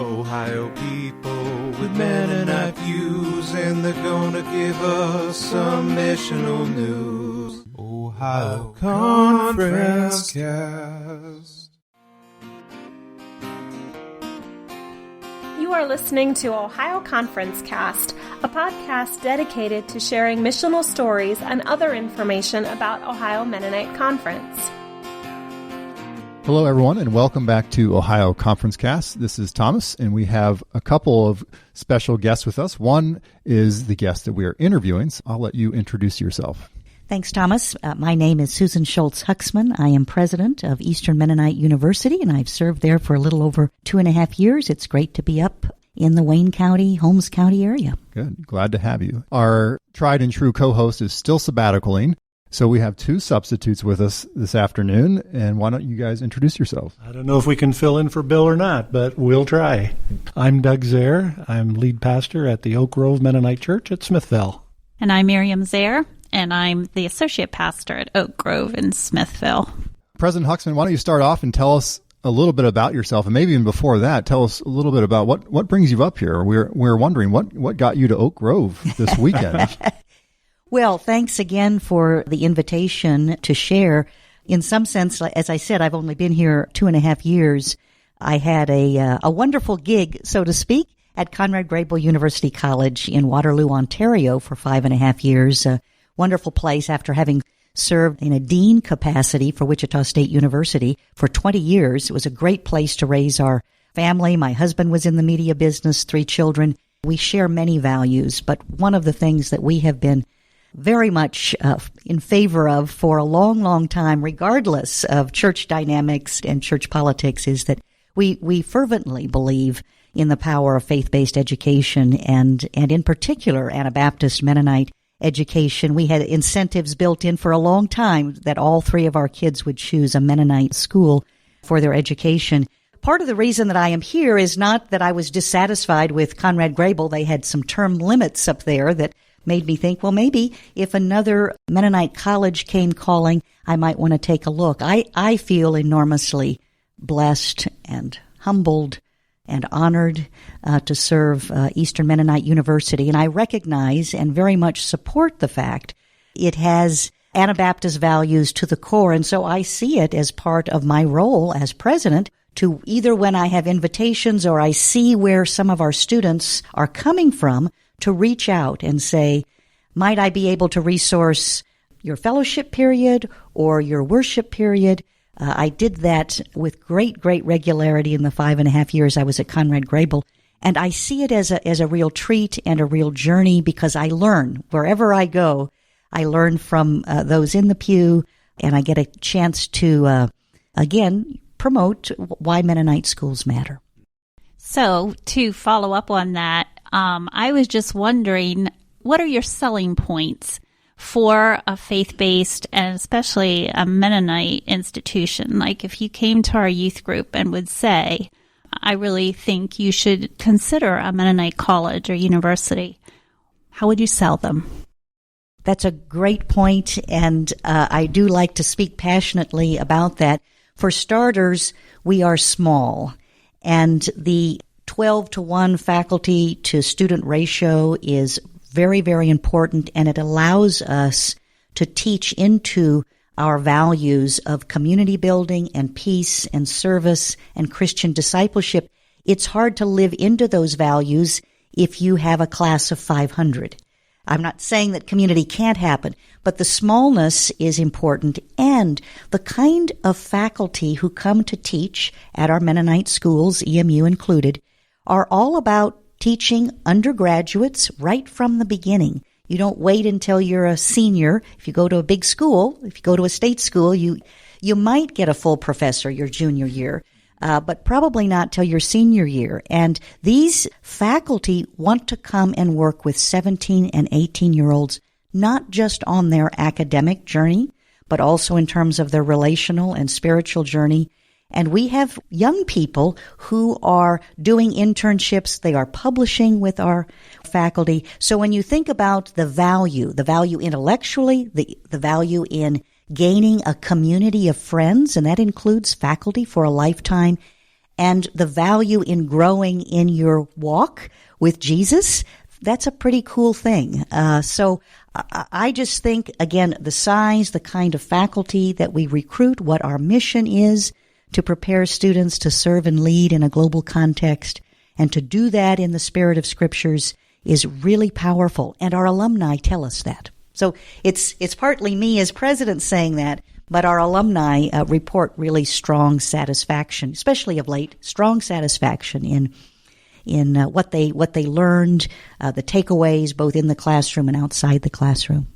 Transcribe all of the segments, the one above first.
Ohio people with Mennonite views, and they're gonna give us some missional news. Ohio Conference Cast. You are listening to Ohio Conference Cast, a podcast dedicated to sharing missional stories and other information about Ohio Mennonite Conference. Hello, everyone, and welcome back to Ohio Conference Cast. This is Thomas, and we have a couple of special guests with us. One is the guest that we are interviewing. So I'll let you introduce yourself. Thanks, Thomas. My name is Susan Schultz Huxman. I am president of Eastern Mennonite University, and I've served there for a little over 2.5 years. It's great to be up in the Wayne County, Holmes County area. Good. Glad to have you. Our tried and true co-host is still sabbaticaling, so we have two substitutes with us this afternoon, and why don't you guys introduce yourselves? I don't know if we can fill in for Bill or not, but we'll try. I'm Doug Zehr. I'm lead pastor at the Oak Grove Mennonite Church at Smithville. And I'm Miriam Zehr, and I'm the associate pastor at Oak Grove in Smithville. President Huxman, why don't you start off and tell us a little bit about yourself, and maybe even before that, tell us a little bit about what brings you up here. We're wondering what got you to Oak Grove this weekend. Well, thanks again for the invitation to share. In some sense, as I said, I've only been here 2.5 years. I had a wonderful gig, so to speak, at Conrad Grebel University College in Waterloo, Ontario for 5.5 years. A wonderful place after having served in a dean capacity for Wichita State University for 20 years. It was a great place to raise our family. My husband was in the media business, 3 children. We share many values, but one of the things that we have been very much in favor of for a long, long time, regardless of church dynamics and church politics, is that we fervently believe in the power of faith-based education and in particular Anabaptist Mennonite education. We had incentives built in for a long time that all 3 of our kids would choose a Mennonite school for their education. Part of the reason that I am here is not that I was dissatisfied with Conrad Grebel. They had some term limits up there that made me think, well, maybe if another Mennonite college came calling, I might want to take a look. I feel enormously blessed and humbled and honored to serve Eastern Mennonite University. And I recognize and very much support the fact it has Anabaptist values to the core. And so I see it as part of my role as president to either when I have invitations or I see where some of our students are coming from, to reach out and say, might I be able to resource your fellowship period or your worship period? I did that with great regularity in the 5.5 years I was at Conrad Grebel. And I see it as a real treat and a real journey because I learn. Wherever I go, I learn from those in the pew, and I get a chance to, again, promote why Mennonite schools matter. So to follow up on that, I was just wondering, what are your selling points for a faith-based and especially a Mennonite institution? Like if you came to our youth group and would say, I really think you should consider a Mennonite college or university, how would you sell them? That's a great point, and I do like to speak passionately about that. For starters, we are small, and the 12-to-1 faculty to student ratio is very, very important, and it allows us to teach into our values of community building and peace and service and Christian discipleship. It's hard to live into those values if you have a class of 500. I'm not saying that community can't happen, but the smallness is important, and the kind of faculty who come to teach at our Mennonite schools, EMU included, are all about teaching undergraduates right from the beginning. You don't wait until you're a senior. If you go to a big school, if you go to a state school, you might get a full professor your junior year, but probably not till your senior year. And these faculty want to come and work with 17 and 18-year-olds, not just on their academic journey, but also in terms of their relational and spiritual journey. And we have young people who are doing internships. They are publishing with our faculty. So when you think about the value intellectually, the value in gaining a community of friends, and that includes faculty for a lifetime, and the value in growing in your walk with Jesus, that's a pretty cool thing. So I just think, again, the size, the kind of faculty that we recruit, what our mission is to prepare students to serve and lead in a global context, and to do that in the spirit of Scriptures is really powerful. And our alumni tell us that. So it's partly me as president saying that, but our alumni report really strong satisfaction, especially of late, strong satisfaction in what they learned, the takeaways both in the classroom and outside the classroom.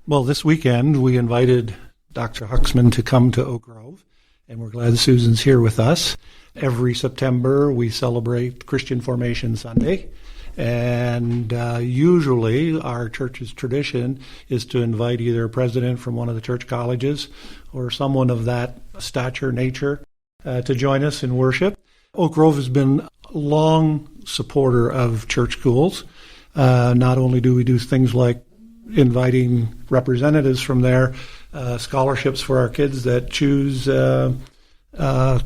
Well, this weekend we invited Dr. Huxman to come to Oak Grove, and we're glad Susan's here with us. Every September we celebrate Christian Formation Sunday, and usually our church's tradition is to invite either a president from one of the church colleges or someone of that stature, nature, to join us in worship. Oak Grove has been a long supporter of church schools. Not only do we do things like inviting representatives from there, scholarships for our kids that choose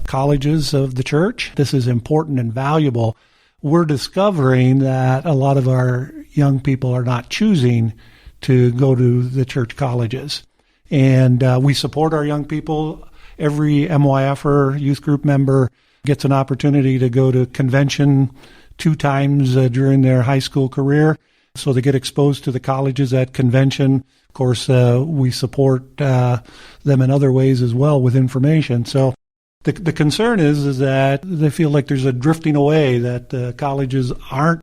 colleges of the church. This is important and valuable. We're discovering that a lot of our young people are not choosing to go to the church colleges. And we support our young people. Every MYF or youth group member gets an opportunity to go to convention 2 times during their high school career. So they get exposed to the colleges at convention. Of course, we support them in other ways as well with information. So the concern is that they feel like there's a drifting away, that the colleges aren't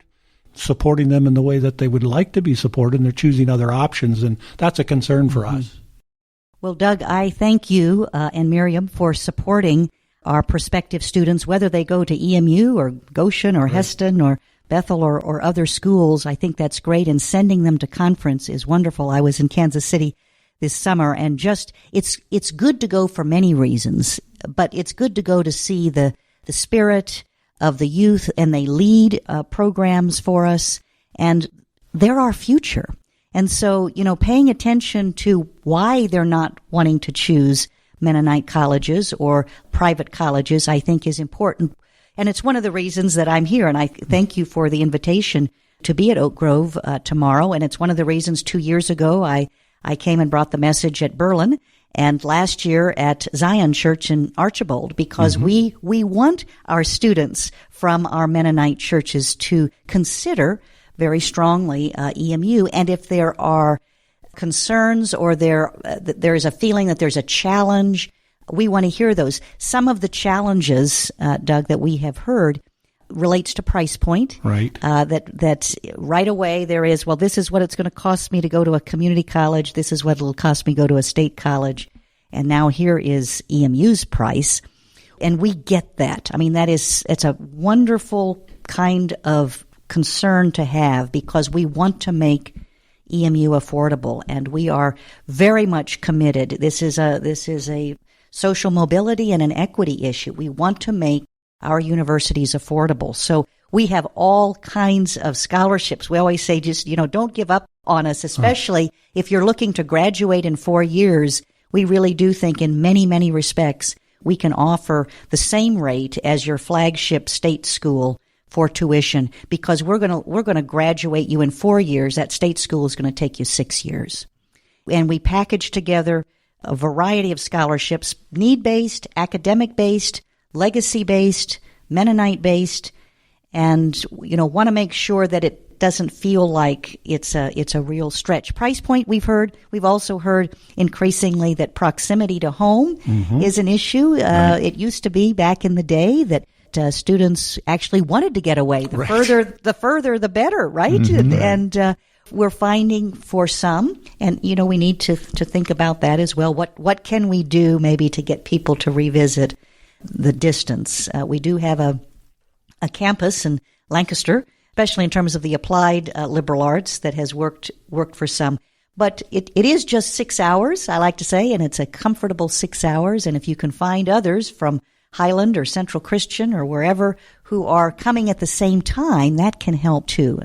supporting them in the way that they would like to be supported, and they're choosing other options, and that's a concern for us. Well, Doug, I thank you and Miriam for supporting our prospective students, whether they go to EMU or Goshen or Heston or Bethel or other schools. I think that's great, and sending them to conference is wonderful. I was in Kansas City this summer, and just it's good to go for many reasons, but it's good to go to see the spirit of the youth, and they lead programs for us, and they're our future. And so, paying attention to why they're not wanting to choose Mennonite colleges or private colleges, I think is important. And it's one of the reasons that I'm here, and I thank you for the invitation to be at Oak Grove tomorrow. And it's one of the reasons 2 years ago I came and brought the message at Berlin, and last year at Zion Church in Archibald, because we want our students from our Mennonite churches to consider very strongly EMU. And if there are concerns or there is a feeling that there's a challenge, we want to hear those. Some of the challenges, Doug, that we have heard relates to price point. Right. That right away there is, well, this is what it's going to cost me to go to a community college. This is what it'll cost me to go to a state college. And now here is EMU's price. And we get that. I mean, it's a wonderful kind of concern to have, because we want to make EMU affordable, and we are very much committed. This is a social mobility and an equity issue. We want to make our universities affordable. So we have all kinds of scholarships. We always say, just, don't give up on us, especially if you're looking to graduate in 4 years. We really do think in many, many respects we can offer the same rate as your flagship state school for tuition, because we're going to graduate you in 4 years. That state school is going to take you 6 years. And we package together a variety of scholarships, need-based, academic-based, legacy-based, Mennonite-based, and want to make sure that it doesn't feel like it's a real stretch. Price point, we've also heard increasingly that proximity to home is an issue. Right. It used to be back in the day that students actually wanted to get away. The further, the better, right? And we're finding for some, and we need to think about that as well. What can we do maybe to get people to revisit the distance? We do have a campus in Lancaster, especially in terms of the applied liberal arts, that has worked for some. But it is just 6 hours, I like to say, and it's a comfortable 6 hours. And if you can find others from Highland or Central Christian or wherever who are coming at the same time, that can help too.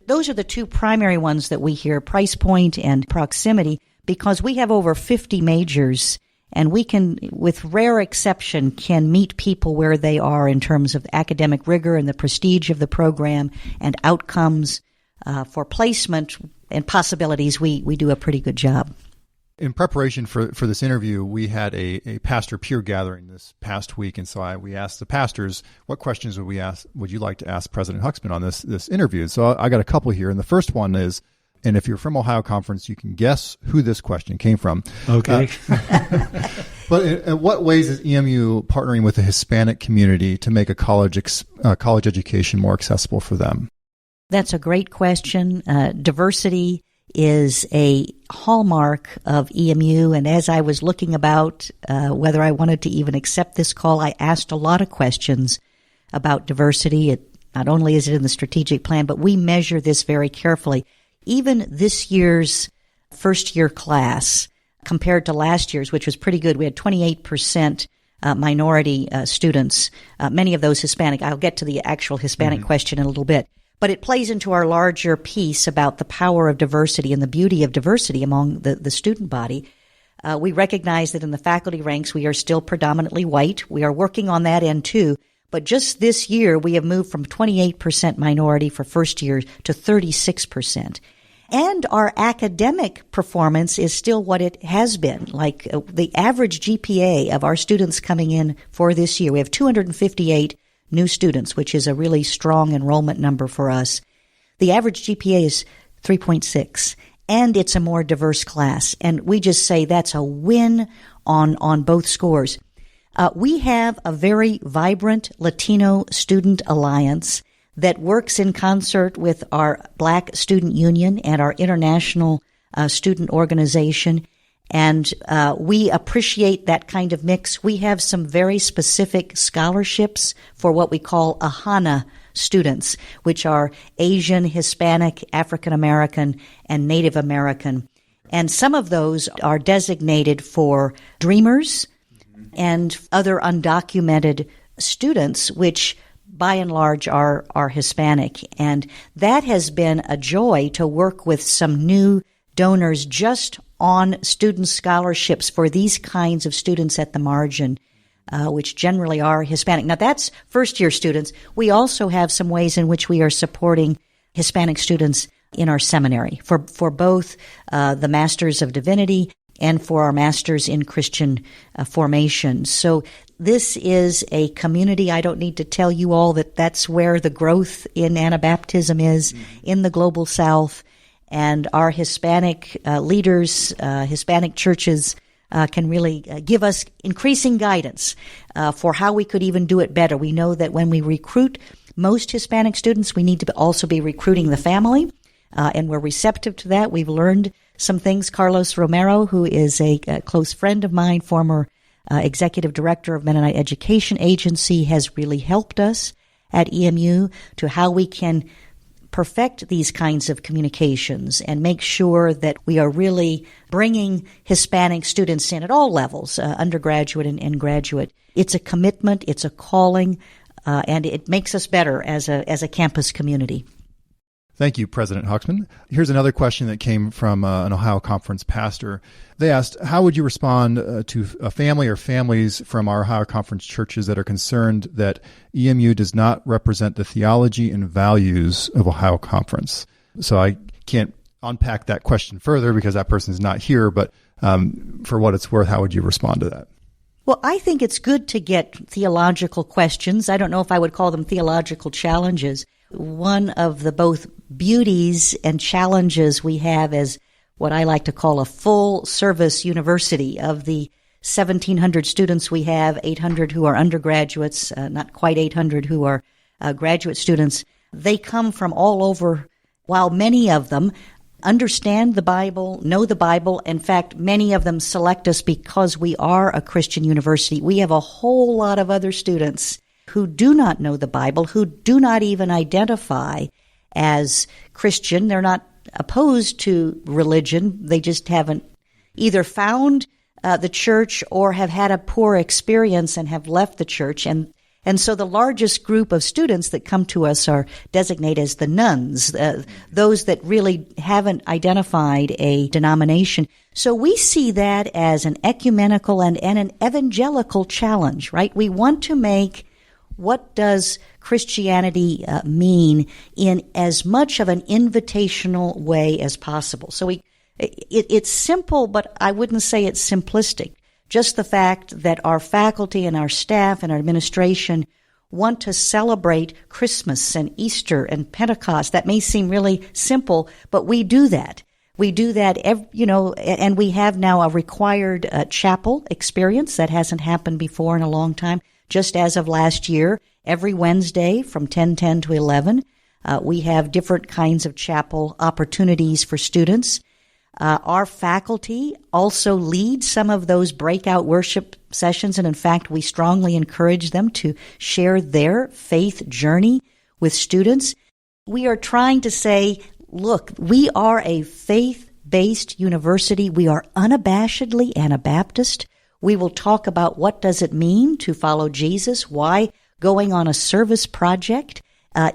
Those are the two primary ones that we hear, price point and proximity, because we have over 50 majors And we can, with rare exception, can meet people where they are in terms of academic rigor and the prestige of the program and outcomes for placement and possibilities. We do a pretty good job. In preparation for this interview, we had a pastor peer gathering this past week, and so we asked the pastors, what questions would you like to ask President Huxman on this interview? So I got a couple here, and the first one is, and if you're from Ohio Conference, you can guess who this question came from. Okay. But in what ways is EMU partnering with the Hispanic community to make a college education more accessible for them? That's a great question. Diversity is a hallmark of EMU, and as I was looking about whether I wanted to even accept this call, I asked a lot of questions about diversity. Not only is it in the strategic plan, but we measure this very carefully. Even this year's first-year class, compared to last year's, which was pretty good, we had 28% minority students, many of those Hispanic. I'll get to the actual Hispanic question in a little bit. But it plays into our larger piece about the power of diversity and the beauty of diversity among the student body. We recognize that in the faculty ranks, we are still predominantly white. We are working on that end too. But just this year, we have moved from 28% minority for first year to 36%. And our academic performance is still what it has been. Like the average GPA of our students coming in for this year, we have 258 new students, which is a really strong enrollment number for us. The average GPA is 3.6, and it's a more diverse class. And we just say that's a win on both scores. We have a very vibrant Latino Student Alliance that works in concert with our Black Student Union and our International Student Organization. And we appreciate that kind of mix. We have some very specific scholarships for what we call AHANA students, which are Asian, Hispanic, African American, and Native American. And some of those are designated for dreamers and other undocumented students, which by and large are Hispanic. And that has been a joy to work with some new donors just on student scholarships for these kinds of students at the margin, which generally are Hispanic. Now, that's first-year students. We also have some ways in which we are supporting Hispanic students in our seminary for both the Masters of Divinity and for our Masters in Christian Formation. So this is a community. I don't need to tell you all that that's where the growth in Anabaptism is in the Global South. And our Hispanic leaders, Hispanic churches, can really give us increasing guidance for how we could even do it better. We know that when we recruit most Hispanic students, we need to also be recruiting the family, and we're receptive to that. We've learned some things. Carlos Romero, who is a close friend of mine, former executive director of Mennonite Education Agency, has really helped us at EMU to how we can perfect these kinds of communications and make sure that we are really bringing Hispanic students in at all levels, undergraduate and graduate. It's a commitment, it's a calling, and it makes us better as a campus community. Thank you, President Huxman. Here's another question that came from an Ohio Conference pastor. They asked, how would you respond to a family or families from our Ohio Conference churches that are concerned that EMU does not represent the theology and values of Ohio Conference? So I can't unpack that question further because that person is not here, but for what it's worth, how would you respond to that? Well, I think it's good to get theological questions. I don't know if I would call them theological challenges. One of the both beauties and challenges we have as what I like to call a full-service university. Of the 1,700 students we have, 800 who are undergraduates, not quite 800 who are graduate students. They come from all over, while many of them understand the Bible, know the Bible. In fact, many of them select us because we are a Christian university. We have a whole lot of other students who do not know the Bible, who do not even identify as Christian. They're not opposed to religion. They just haven't either found the church or have had a poor experience and have left the church. And And so the largest group of students that come to us are designated as the nuns, those that really haven't identified a denomination. So we see that as an ecumenical and an evangelical challenge, right? We want to make what does Christianity mean in as much of an invitational way as possible. So it's simple, but I wouldn't say it's simplistic. Just the fact that our faculty and our staff and our administration want to celebrate Christmas and Easter and Pentecost. That may seem really simple, but we do that. We do that, and we have now a required chapel experience that hasn't happened before in a long time. Just as of last year, every Wednesday from 10:10 to 11, we have different kinds of chapel opportunities for students. Our faculty also lead some of those breakout worship sessions, and in fact, we strongly encourage them to share their faith journey with students. We are trying to say, look, we are a faith-based university. We are unabashedly Anabaptist. We will talk about what does it mean to follow Jesus, why going on a service project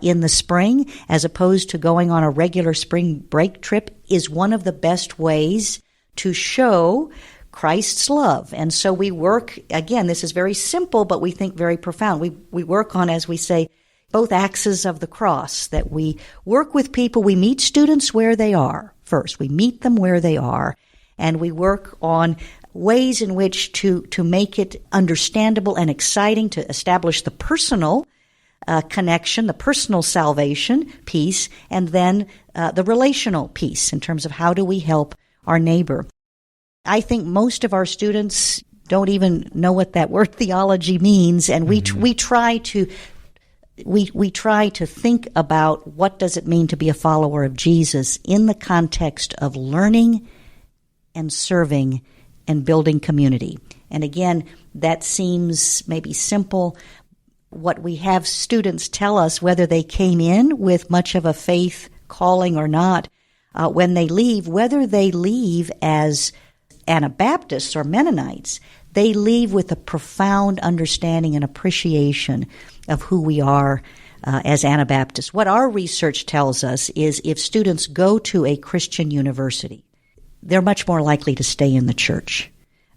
in the spring, as opposed to going on a regular spring break trip, is one of the best ways to show Christ's love. And so we work, again, this is very simple, but we think very profound. We work on, as we say, both axes of the cross, that we work with people. We meet students where they are first. We meet them where they are, and we work on ways in which to make it understandable and exciting, to establish the personal connection, the personal salvation piece, and then the relational piece in terms of how do we help our neighbor. I think most of our students don't even know what that word theology means, and we try to think about what does it mean to be a follower of Jesus in the context of learning and serving and building community. And again, that seems maybe simple. What we have students tell us, whether they came in with much of a faith calling or not, when they leave, whether they leave as Anabaptists or Mennonites, they leave with a profound understanding and appreciation of who we are as Anabaptists. What our research tells us is if students go to a Christian university, they're much more likely to stay in the church.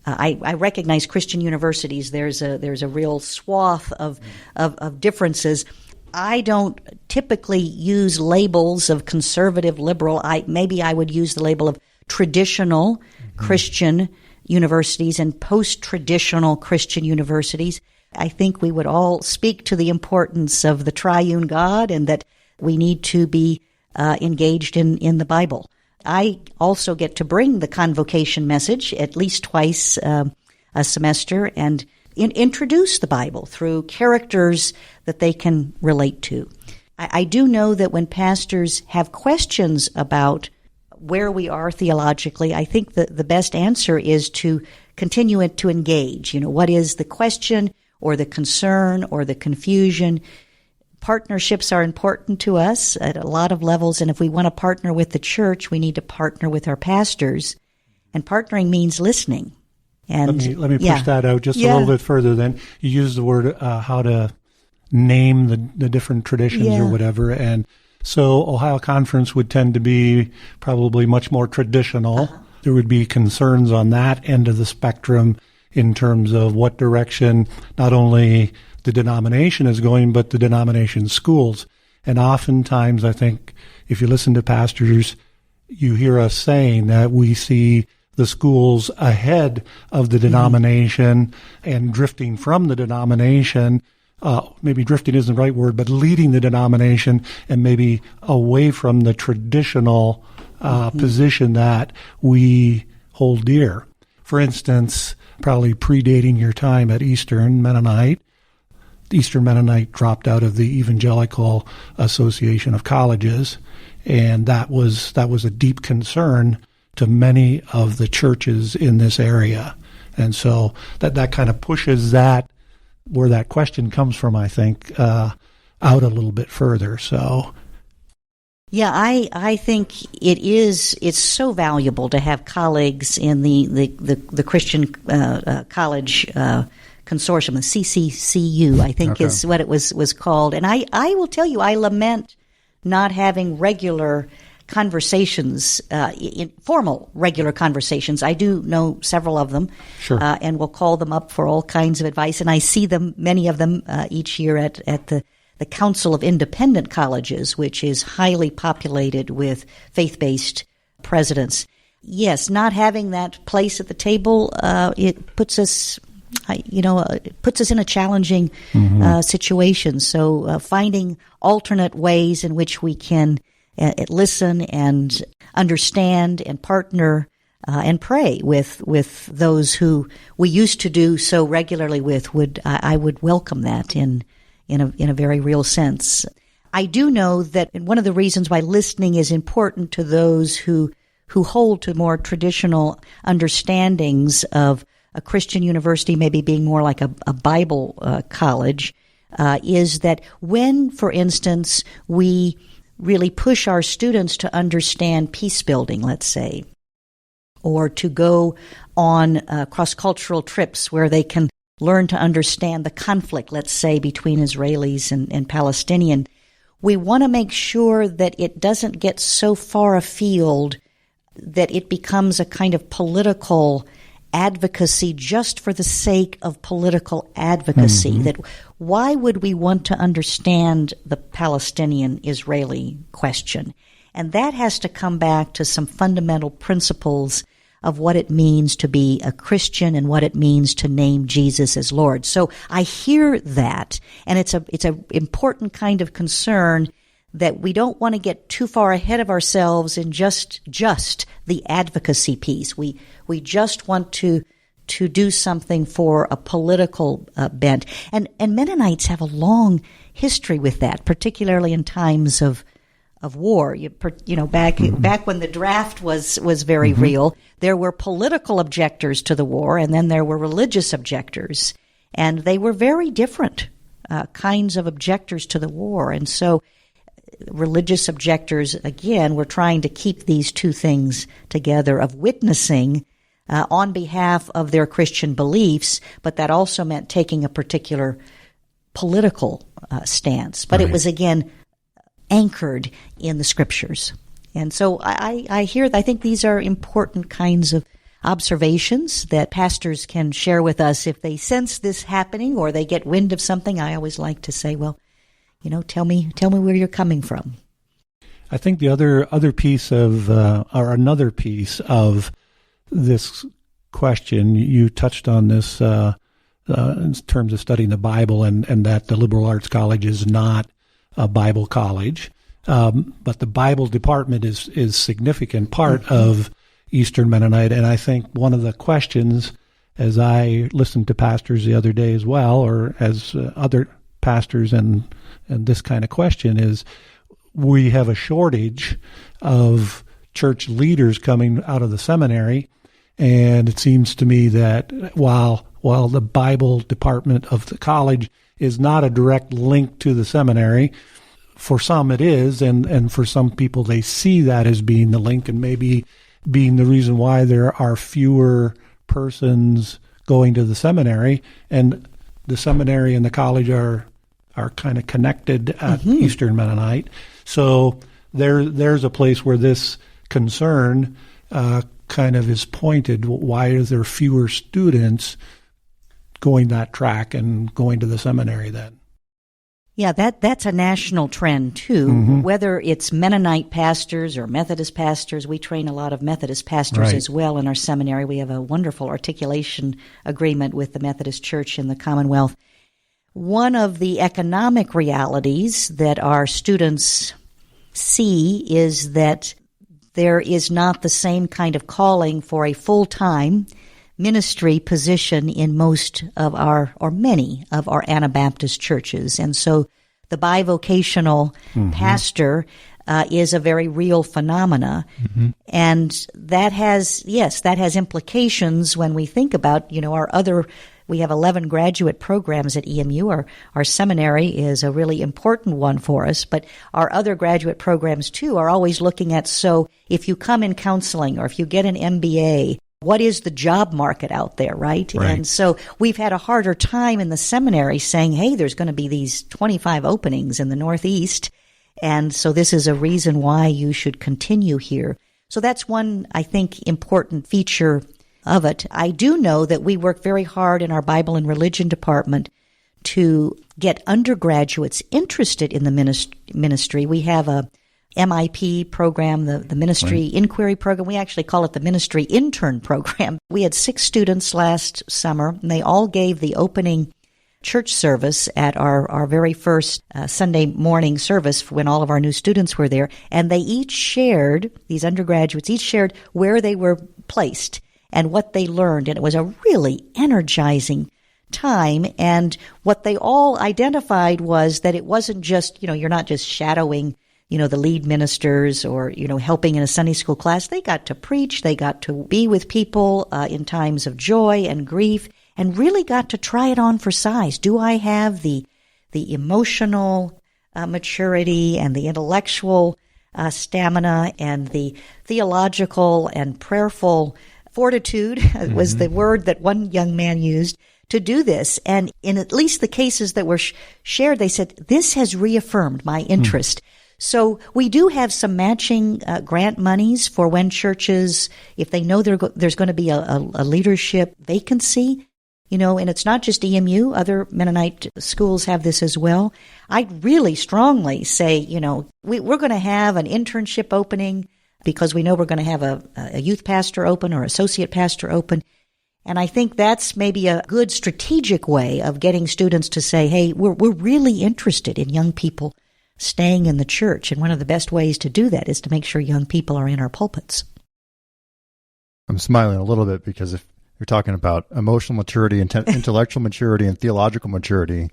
I recognize Christian universities. There's a real swath of differences. I don't typically use labels of conservative, liberal. Maybe I would use the label of traditional Christian universities and post-traditional Christian universities. I think we would all speak to the importance of the triune God and that we need to be engaged in the Bible. I also get to bring the convocation message at least twice a semester and introduce the Bible through characters that they can relate to. I do know that when pastors have questions about where we are theologically, I think that the best answer is to continue to engage. What is the question or the concern or the confusion? Partnerships are important to us at a lot of levels, and if we want to partner with the church, we need to partner with our pastors. And partnering means listening. And let me push that out just a little bit further. Then you use the word how to name the different traditions or whatever, and so Ohio Conference would tend to be probably much more traditional. There would be concerns on that end of the spectrum in terms of what direction not only the denomination is going, but the denomination schools. And oftentimes, I think, if you listen to pastors, you hear us saying that we see the schools ahead of the denomination and drifting from the denomination. Maybe drifting isn't the right word, but leading the denomination and maybe away from the traditional position that we hold dear. For instance, probably predating your time at Eastern Mennonite, Eastern Mennonite dropped out of the Evangelical Association of Colleges, and that was a deep concern to many of the churches in this area. And so that kind of pushes that, where that question comes from, I think, out a little bit further. So, yeah, I think it's so valuable to have colleagues in the Christian college Consortium, the CCCU, I think is what it was called. And I will tell you, I lament not having regular conversations, formal regular conversations. I do know several of them, and we'll call them up for all kinds of advice. And I see them, many of them, each year at the Council of Independent Colleges, which is highly populated with faith-based presidents. Yes, not having that place at the table, it puts us, it puts us in a challenging situation. So finding alternate ways in which we can listen and understand and partner and pray with those who we used to do so regularly with, I would welcome that in a very real sense. I do know that one of the reasons why listening is important to those who hold to more traditional understandings of a Christian university maybe being more like a Bible college, is that when, for instance, we really push our students to understand peace building, let's say, or to go on cross-cultural trips where they can learn to understand the conflict, let's say, between Israelis and Palestinian, we want to make sure that it doesn't get so far afield that it becomes a kind of political advocacy just for the sake of political advocacy. That why would we want to understand the Palestinian-Israeli question? And that has to come back to some fundamental principles of what it means to be a Christian and what it means to name Jesus as Lord. So I hear that, and it's a important kind of concern that we don't want to get too far ahead of ourselves in just the advocacy piece. We just want to do something for a political bent. And Mennonites have a long history with that, particularly in times of war. Back when the draft was very real, there were political objectors to the war, and then there were religious objectors, and they were very different kinds of objectors to the war. And so religious objectors, again, were trying to keep these two things together of witnessing on behalf of their Christian beliefs, but that also meant taking a particular political stance. But it was, again, anchored in the Scriptures. And so I think these are important kinds of observations that pastors can share with us if they sense this happening or they get wind of something. I always like to say, well, tell me where you're coming from. I think the other piece of, or another piece of this question, you touched on this in terms of studying the Bible and that the liberal arts college is not a Bible college, but the Bible department is a significant part of Eastern Mennonite. And I think one of the questions, as I listened to pastors the other day as well, or as other pastors and this kind of question, is we have a shortage of church leaders coming out of the seminary. And it seems to me that while the Bible department of the college is not a direct link to the seminary, for some it is, and for some people they see that as being the link and maybe being the reason why there are fewer persons going to the seminary. And the seminary and the college are kind of connected at Eastern Mennonite. So there's a place where this concern kind of is pointed. Why is there fewer students going that track and going to the seminary then? Yeah, that's a national trend too. Whether it's Mennonite pastors or Methodist pastors, we train a lot of Methodist pastors as well in our seminary. We have a wonderful articulation agreement with the Methodist Church in the Commonwealth. One of the economic realities that our students see is that there is not the same kind of calling for a full-time ministry position in most of our, or many of our Anabaptist churches. And so the bivocational pastor is a very real phenomena. And that has implications when we think about, our other, we have 11 graduate programs at EMU. Our seminary is a really important one for us, but our other graduate programs too are always looking at, so if you come in counseling or if you get an MBA, what is the job market out there, right? And so we've had a harder time in the seminary saying, hey, there's going to be these 25 openings in the Northeast. And so this is a reason why you should continue here. So that's one, I think, important feature of it. I do know that we work very hard in our Bible and Religion department to get undergraduates interested in the ministry. We have a MIP program, the Ministry Inquiry Program. We actually call it the Ministry Intern Program. We had 6 students last summer, and they all gave the opening church service at our very first Sunday morning service when all of our new students were there. And they each shared, these undergraduates each shared where they were placed and what they learned. And it was a really energizing time. And what they all identified was that it wasn't just, you're not just shadowing the lead ministers or, helping in a Sunday school class. They got to preach. They got to be with people in times of joy and grief and really got to try it on for size. Do I have the emotional maturity and the intellectual stamina and the theological and prayerful fortitude was the word that one young man used to do this? And in at least the cases that were shared, they said, this has reaffirmed my interest. So we do have some matching grant monies for when churches, if they know there's going to be a leadership vacancy, and it's not just EMU, other Mennonite schools have this as well. I'd really strongly say, we're going to have an internship opening because we know we're going to have a youth pastor open or associate pastor open. And I think that's maybe a good strategic way of getting students to say, hey, we're really interested in young people staying in the church. And one of the best ways to do that is to make sure young people are in our pulpits. I'm smiling a little bit because if you're talking about emotional maturity and intellectual maturity and theological maturity,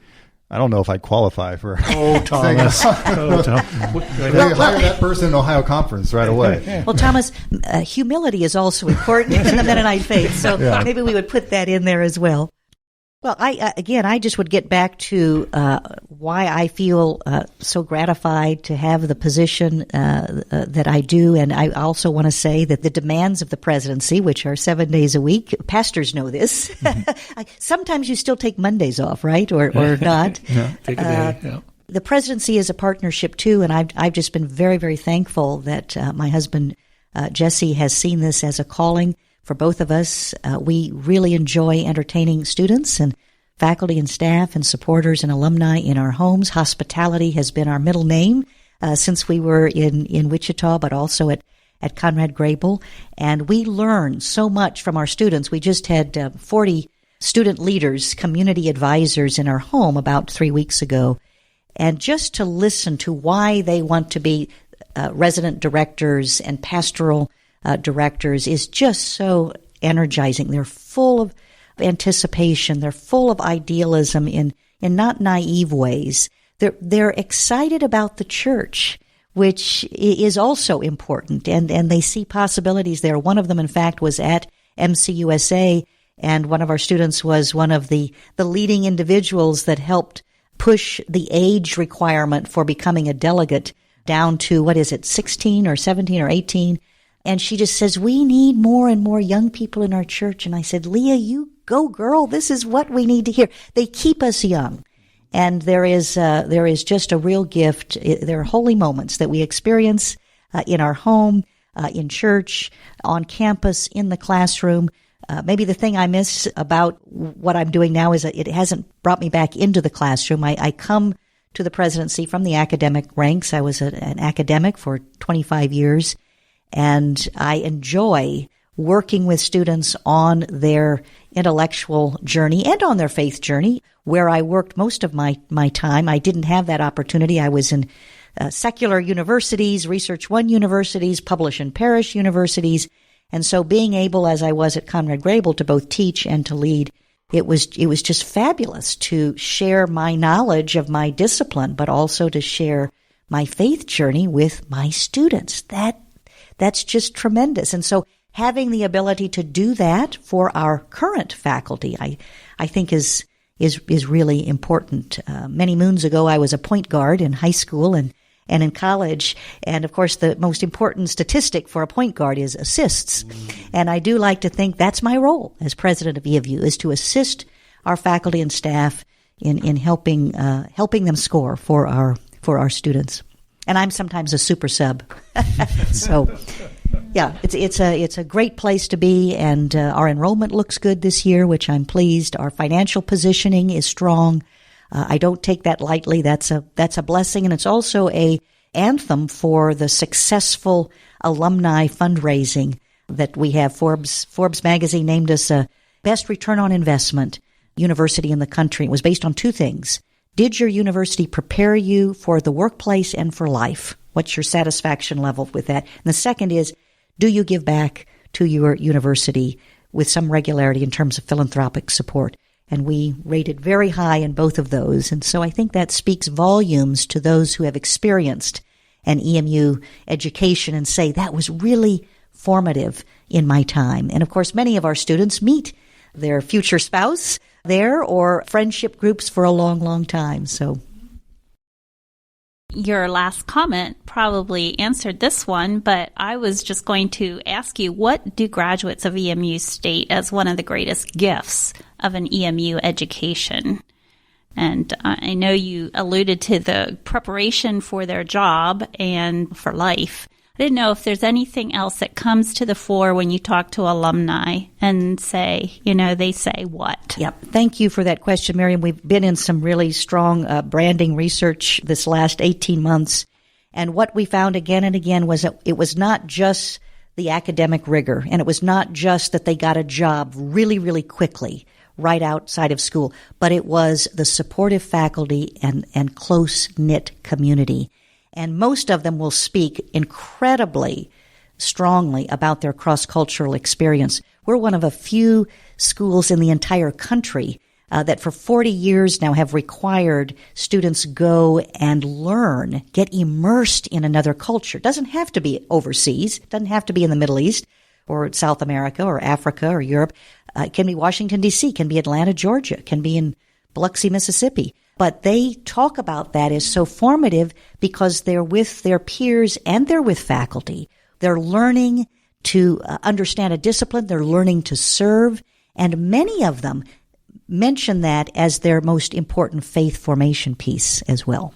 I don't know if I'd qualify for. Oh, Thomas. They hire that person in Ohio Conference right away. Well, Thomas, humility is also important in the Mennonite faith, so maybe we would put that in there as well. Well, I just would get back to why I feel so gratified to have the position that I do. And I also want to say that the demands of the presidency, which are 7 days a week, pastors know this. Sometimes you still take Mondays off, right? Or not. Take a day. Yeah. The presidency is a partnership, too. And I've just been very, very thankful that my husband, Jesse, has seen this as a calling for both of us. We really enjoy entertaining students and faculty and staff and supporters and alumni in our homes. Hospitality has been our middle name since we were in Wichita, but also at Conrad Grable. And we learn so much from our students. We just had 40 student leaders, community advisors in our home about 3 weeks ago. And just to listen to why they want to be resident directors and pastoral directors is just so energizing. They're full of anticipation. They're full of idealism in not naive ways. They're excited about the church, which is also important, and they see possibilities there. One of them, in fact, was at MCUSA, and one of our students was one of the leading individuals that helped push the age requirement for becoming a delegate down to, 16 or 17 or 18. And she just says, we need more and more young people in our church. And I said, Leah, you go, girl. This is what we need to hear. They keep us young. And there is just a real gift. There are holy moments that we experience in our home, in church, on campus, in the classroom. Maybe the thing I miss about what I'm doing now is that it hasn't brought me back into the classroom. I come to the presidency from the academic ranks. I was an academic for 25 years. And I enjoy working with students on their intellectual journey and on their faith journey, where I worked most of my time. I didn't have that opportunity. I was in secular universities, Research One universities, publish and parish universities. And so being able, as I was at Conrad Grable, to both teach and to lead, it was just fabulous to share my knowledge of my discipline, but also to share my faith journey with my students. That's just tremendous. And so having the ability to do that for our current faculty, I think is really important. Many moons ago, I was a point guard in high school, and and in college. And of course, the most important statistic for a point guard is assists. And I do like to think that's my role as president of EMU, is to assist our faculty and staff in helping them score for our students. And I'm sometimes a super sub. So, yeah, it's a great place to be, and our enrollment looks good this year, which I'm pleased. Our financial positioning is strong. I don't take that lightly. That's a blessing, and it's also a anthem for the successful alumni fundraising that we have. Forbes magazine named us a best return on investment university in the country. It was based on two things. Did your university prepare you for the workplace and for life? What's your satisfaction level with that? And the second is, do you give back to your university with some regularity in terms of philanthropic support? And we rated very high in both of those. And so I think that speaks volumes to those who have experienced an EMU education and say, that was really formative in my time. And of course, many of our students meet their future spouse there or friendship groups for a long, long time. So your last comment probably answered this one, but I was just going to ask you, what do graduates of EMU state as one of the greatest gifts of an EMU education? And I know you alluded to the preparation for their job and for life. I didn't know if there's anything else that comes to the fore when you talk to alumni and say, they say what? Yep. Thank you for that question, Miriam. We've been in some really strong branding research this last 18 months. And what we found again and again was that it was not just the academic rigor, and it was not just that they got a job really, really quickly right outside of school, but it was the supportive faculty and close-knit community. And most of them will speak incredibly strongly about their cross-cultural experience. We're one of a few schools in the entire country that for 40 years now have required students go and learn, get immersed in another culture. It doesn't have to be overseas. It doesn't have to be in the Middle East or South America or Africa or Europe. It can be Washington, D.C., can be Atlanta, Georgia, can be in Biloxi, Mississippi. But they talk about that as so formative because they're with their peers and they're with faculty. They're learning to understand a discipline. They're learning to serve. And many of them mention that as their most important faith formation piece as well.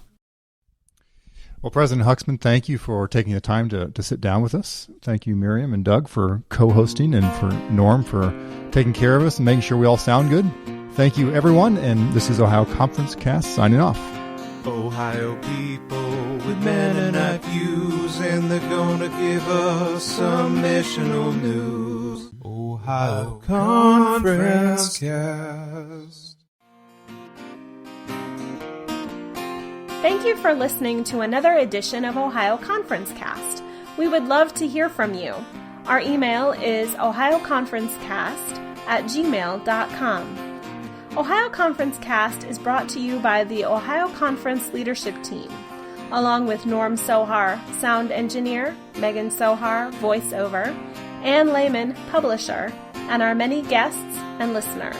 Well, President Huxman, thank you for taking the time to sit down with us. Thank you, Miriam and Doug, for co-hosting, and for Norm for taking care of us and making sure we all sound good. Thank you, everyone, and this is Ohio Conference Cast signing off. Ohio people with Mennonite views, and they're gonna give us some missional news. Ohio Conference Cast. Thank you for listening to another edition of Ohio Conference Cast. We would love to hear from you. Our email is ohioconferencecast@gmail.com. Ohio Conference Cast is brought to you by the Ohio Conference Leadership Team, along with Norm Sohar, sound engineer, Megan Sohar, voiceover, Ann Lehman, publisher, and our many guests and listeners.